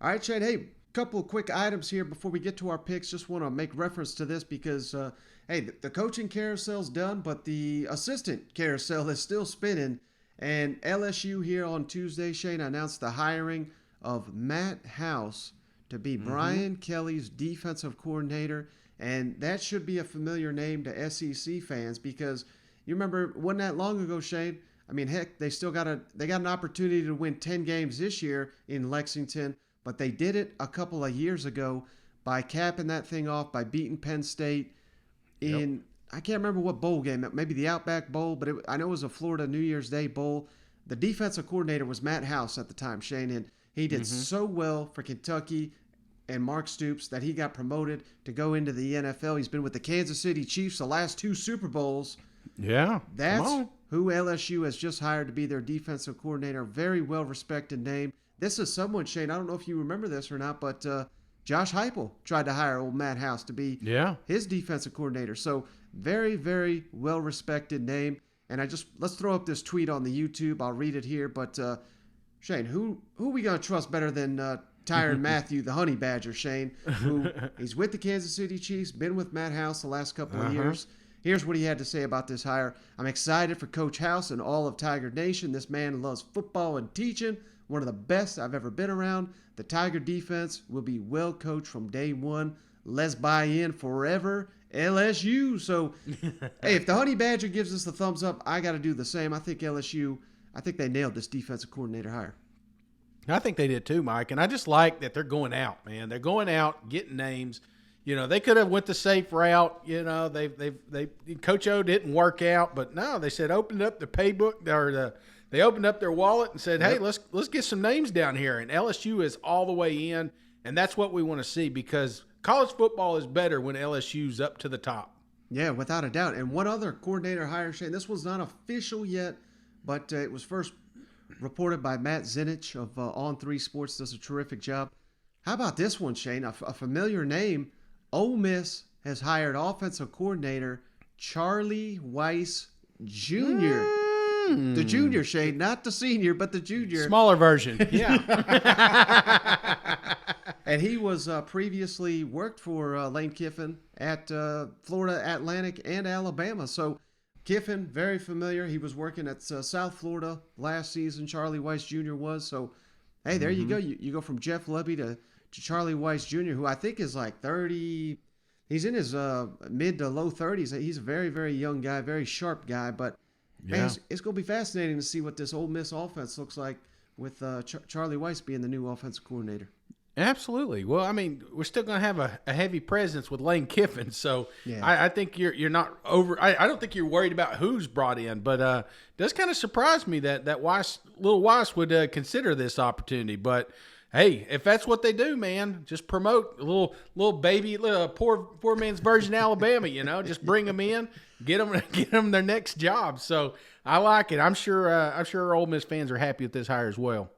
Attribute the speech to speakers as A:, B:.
A: All right, Shane. Hey, couple of quick items here before we get to our picks. Just want to make reference to this because, hey, the coaching carousel's done, but the assistant carousel is still spinning. And LSU here on Tuesday, Shane, announced the hiring of Matt House to be Brian Kelly's defensive coordinator. And that should be a familiar name to SEC fans because you remember, wasn't that long ago, Shane? I mean, heck, they got an opportunity to win 10 games this year in Lexington, but they did it a couple of years ago by capping that thing off by beating Penn State in, I can't remember what bowl game, maybe the Outback Bowl, but I know it was a Florida New Year's Day Bowl. The defensive coordinator was Matt House at the time, Shane, and he did so well for Kentucky and Mark Stoops that he got promoted to go into the NFL. He's been with the Kansas City Chiefs the last 2 Super Bowls.
B: Yeah,
A: that's who LSU has just hired to be their defensive coordinator. Very well-respected name. This is someone, Shane, I don't know if you remember this or not, but Josh Heupel tried to hire old Matt House to be his defensive coordinator. So very, very well-respected name. And let's throw up this tweet on the YouTube. I'll read it here. But, Shane, who are we going to trust better than Tyrann Mathieu, the Honey Badger, Shane, who he's with the Kansas City Chiefs, been with Matt House the last couple of years. Here's what he had to say about this hire. I'm excited for Coach House and all of Tiger Nation. This man loves football and teaching. One of the best I've ever been around. The Tiger defense will be well coached from day one. Let's buy in forever. LSU. So, hey, if the Honey Badger gives us the thumbs up, I got to do the same. I think LSU, they nailed this defensive coordinator hire.
B: I think they did too, Mike. And I just like that they're going out, man. They're going out, getting names. You know, they could have went the safe route. You know, they Coach O didn't work out, but no, they said opened up the paybook or they opened up their wallet and said, hey, let's get some names down here. And LSU is all the way in, and that's what we want to see because college football is better when LSU's up to the top.
A: Yeah, without a doubt. And one other coordinator hire, Shane, this was not official yet, but it was first reported by Matt Zinich of On3 Sports. Does a terrific job. How about this one, Shane? A familiar name. Ole Miss has hired offensive coordinator Charlie Weiss Jr. The junior, Shane, not the senior, but the junior.
B: Smaller version, yeah.
A: And he was previously worked for Lane Kiffin at Florida Atlantic and Alabama. So Kiffin, very familiar. He was working at South Florida last season. Charlie Weiss Jr. was. So, hey, there you go. You go from Jeff Lebby to Charlie Weiss Jr., who I think is like 30. He's in his mid to low 30s. He's a very, very young guy, very sharp guy. But man, it's going to be fascinating to see what this Ole Miss offense looks like with Charlie Weiss being the new offensive coordinator.
B: Absolutely. Well, I mean, we're still going to have a heavy presence with Lane Kiffin, so I think you're not over. I don't think you're worried about who's brought in, but it does kind of surprise me that little Weiss would consider this opportunity. But hey, if that's what they do, man, just promote a little baby, poor man's version of Alabama. You know, just bring them in, get them their next job. So I like it. I'm sure Ole Miss fans are happy with this hire as well.